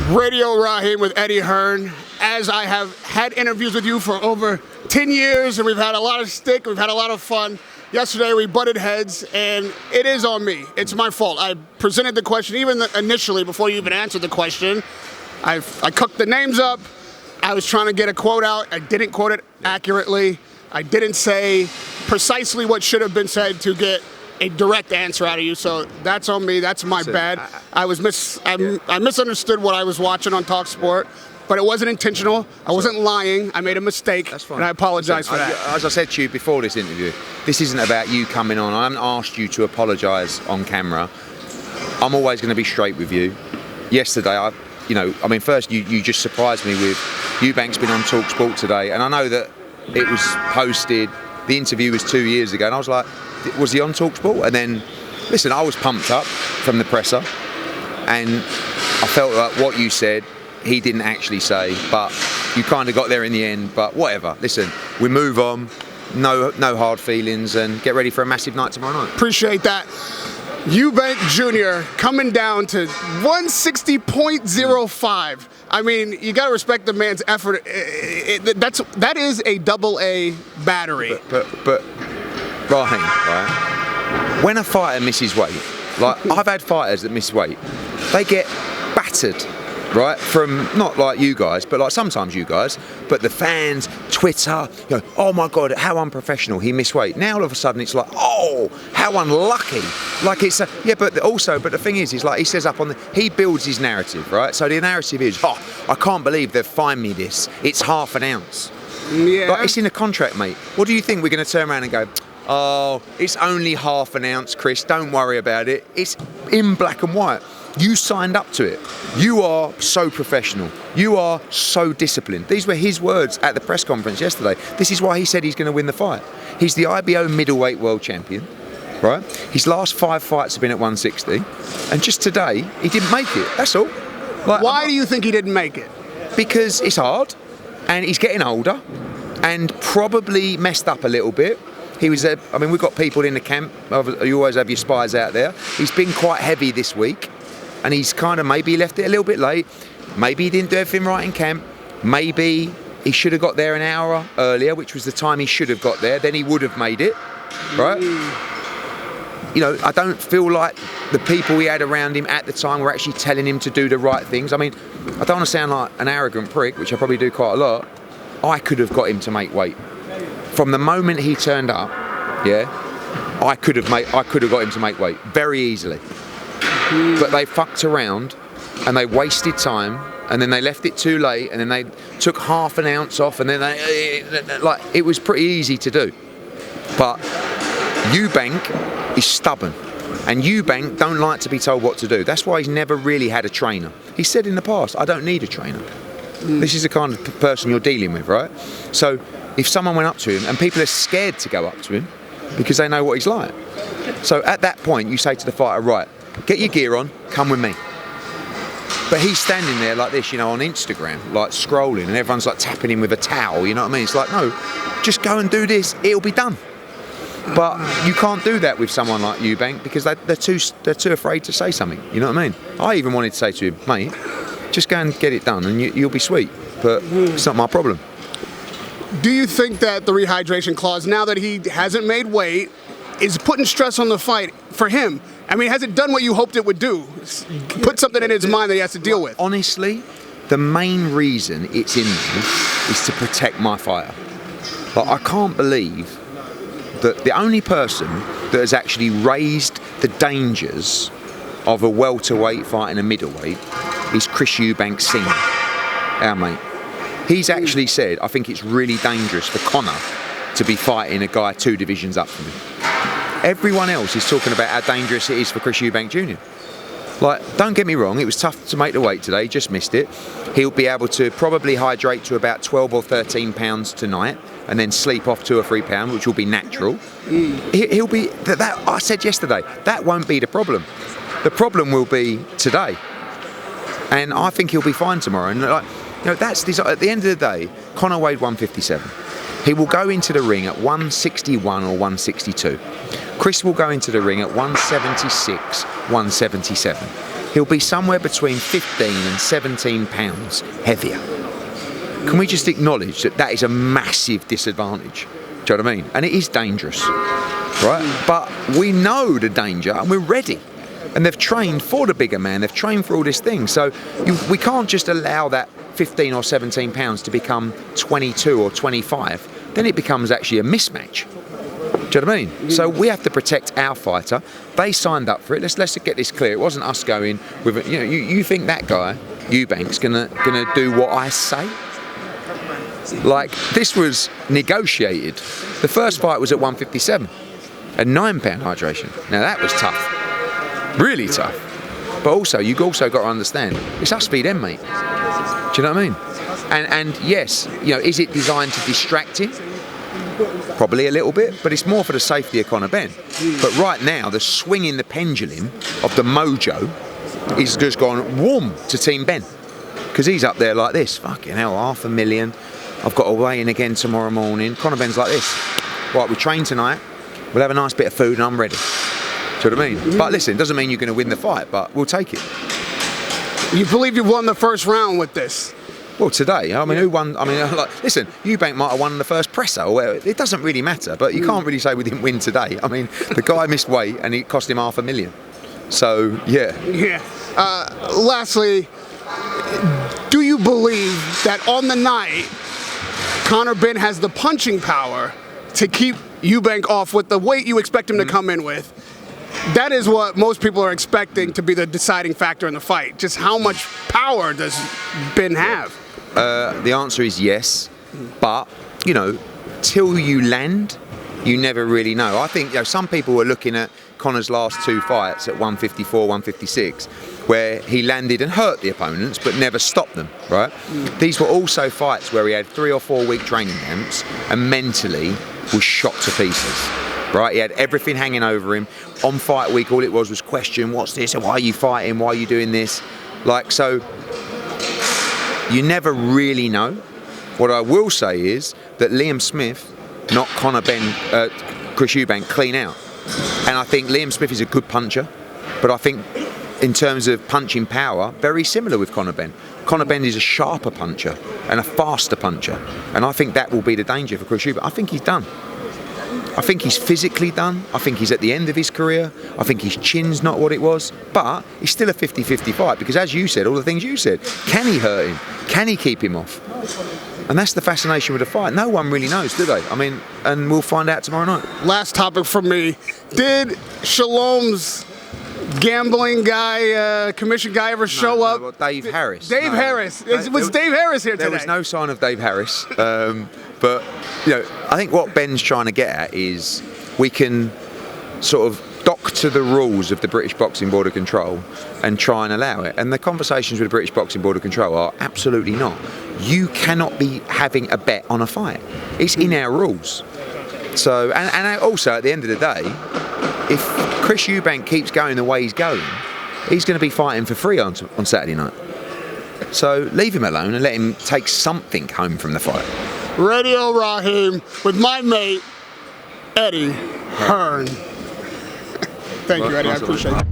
Radio Rahim with Eddie Hearn. As I have had interviews with you for over 10 years, and we've had a lot of stick, we've had a lot of fun. Yesterday we butted heads, and it is on me. It's my fault. I presented the question, even initially, before you even answered the question. I cooked the names up. I was trying to get a quote out. I didn't quote it accurately. I didn't say precisely what should have been said to get a direct answer out of you, so that's on me. That's my bad. I misunderstood what I was watching on TalkSport, but it wasn't intentional. I wasn't lying. I made a mistake, and I apologize for that. As I said to you before this interview, this isn't about you coming on. I haven't asked you to apologise on camera. I'm always going to be straight with you. Yesterday, first you just surprised me with Eubank's been on TalkSport today, and I know that it was posted. The interview was 2 years ago, and I was like, was he on TalkSport? And then, listen, I was pumped up from the presser, and I felt like what you said, he didn't actually say, but you kind of got there in the end. But whatever. Listen, we move on. No hard feelings, and get ready for a massive night tomorrow night. Appreciate that. Eubank Jr. coming down to 160.05. I mean, you got to respect the man's effort. That is a AA battery. But Rahim, right? When a fighter misses weight, like I've had fighters that miss weight, they get battered, right? From not like you guys, but like sometimes you guys, but the fans, Twitter, oh my God, how unprofessional, he missed weight. Now all of a sudden it's like, oh, how unlucky. Like it's but the thing is like he says he builds his narrative, right? So the narrative is, oh, I can't believe they've fined me this. It's half an ounce. Yeah. Like it's in the contract, mate. What do you think we're going to turn around and go, oh, it's only half an ounce, Chris, don't worry about it. It's in black and white. You signed up to it. You are so professional. You are so disciplined. These were his words at the press conference yesterday. This is why he said he's going to win the fight. He's the IBO middleweight world champion, right? His last 5 fights have been at 160. And just today, he didn't make it. That's all. Like, why do you think he didn't make it? Because it's hard, and he's getting older, and probably messed up a little bit. We've got people in the camp. You always have your spies out there. He's been quite heavy this week, and he's kind of maybe left it a little bit late. Maybe he didn't do everything right in camp. Maybe he should have got there an hour earlier, which was the time he should have got there. Then he would have made it, right? I don't feel like the people he had around him at the time were actually telling him to do the right things. I mean, I don't want to sound like an arrogant prick, which I probably do quite a lot. I could have got him to make weight. From the moment he turned up, I could have got him to make weight very easily. But they fucked around and they wasted time, and then they left it too late, and then they took half an ounce off, and then it was pretty easy to do. But Eubank is stubborn, and Eubank don't like to be told what to do. That's why he's never really had a trainer. He said in the past, I don't need a trainer. This is the kind of person you're dealing with, right? So if someone went up to him, and people are scared to go up to him because they know what he's like. So at that point, you say to the fighter, right, get your gear on, come with me. But he's standing there like this, on Instagram, like scrolling, and everyone's like tapping him with a towel, you know what I mean? It's like, no, just go and do this, it'll be done. But you can't do that with someone like Eubank because they're too afraid to say something, you know what I mean? I even wanted to say to him, mate, just go and get it done and you'll be sweet, but it's not my problem. Do you think that the rehydration clause, now that he hasn't made weight, is putting stress on the fight for him? I mean, has it done what you hoped it would do? Put something in his mind that he has to deal with? Honestly, the main reason it's in there is to protect my fighter. But I can't believe that the only person that has actually raised the dangers of a welterweight fighting a middleweight is Chris Eubank Sr, our mate. He's actually said, I think it's really dangerous for Conor to be fighting a guy 2 divisions up from him. Everyone else is talking about how dangerous it is for Chris Eubank Jr. Like, don't get me wrong, it was tough to make the weight today, just missed it. He'll be able to probably hydrate to about 12 or 13 pounds tonight, and then sleep off 2 or 3 pounds, which will be natural. He'll be, that I said yesterday, that won't be the problem. The problem will be today. And I think he'll be fine tomorrow. And that's this, at the end of the day, Conor weighed 157. He will go into the ring at 161 or 162. Chris will go into the ring at 176, 177. he'll be somewhere between 15 and 17 pounds heavier. Can we just acknowledge that that is a massive disadvantage? Do you know what I mean? And it is dangerous, right? But we know the danger and we're ready. And they've trained for the bigger man, they've trained for all this thing. So we can't just allow that 15 or 17 pounds to become 22 or 25. Then it becomes actually a mismatch. Do you know what I mean? So we have to protect our fighter. They signed up for it. Let's get this clear. It wasn't us going with it. You know, you think that guy, Eubank's gonna do what I say? Like, this was negotiated. The first fight was at 157, a £9 hydration. Now that was tough. Really tough. But also, you've also got to understand, it's us v them, mate. Do you know what I mean? And yes, you know, is it designed to distract him? Probably a little bit, but it's more for the safety of Conor Benn. But right now, the swing in the pendulum of the mojo is just gone warm to Team Benn. Because he's up there like this. Fucking hell, $500,000. I've got to weigh in again tomorrow morning. Conor Benn's like this. Right, we train tonight. We'll have a nice bit of food and I'm ready. Do you know what I mean? But listen, it doesn't mean you're going to win the fight, but we'll take it. You believe you've won the first round with this? Well, today, I mean, who won? I mean, like, listen, Eubank might have won the first presser, or whatever. It doesn't really matter, but you can't really say we didn't win today. I mean, the guy missed weight and it cost him $500,000. So, yeah. Yeah. Lastly, do you believe that on the night, Conor Benn has the punching power to keep Eubank off with the weight you expect him to come in with? That is what most people are expecting to be the deciding factor in the fight. Just how much power does Benn have? The answer is yes, but, you know, till you land, you never really know. I think, you know, some people were looking at Conor's last two fights at 154, 156, where he landed and hurt the opponents, but never stopped them, right? These were also fights where he had 3 or 4 week training camps and mentally was shot to pieces. Right, he had everything hanging over him. On fight week, all it was question, what's this? Why are you fighting? Why are you doing this? Like, so you never really know. What I will say is that Liam Smith knocked Conor Benn, Chris Eubank clean out. And I think Liam Smith is a good puncher, but I think in terms of punching power, very similar with Conor Benn. Conor Benn is a sharper puncher and a faster puncher. And I think that will be the danger for Chris Eubank. I think he's done. I think he's physically done. I think he's at the end of his career. I think his chin's not what it was. But it's still a 50-50 fight because, as you said, all the things you said, can he hurt him? Can he keep him off? And that's the fascination with the fight. No one really knows, do they? I mean, and we'll find out tomorrow night. Last topic from me. Did Shalom's gambling guy, commission guy ever show up? Well, Dave Harris. Dave Harris. Was Dave Harris here today? There was no sign of Dave Harris. But, you know, I think what Ben's trying to get at is we can sort of dock to the rules of the British Boxing Board of Control and try and allow it. And the conversations with the British Boxing Board of Control are absolutely not. You cannot be having a bet on a fight. It's in our rules. So, and also at the end of the day, if Chris Eubank keeps going the way he's going, he's going to be fighting for free on Saturday night. So leave him alone and let him take something home from the fight. Radio Rahim with my mate, Eddie Hearn. Thank you, Eddie. I appreciate it.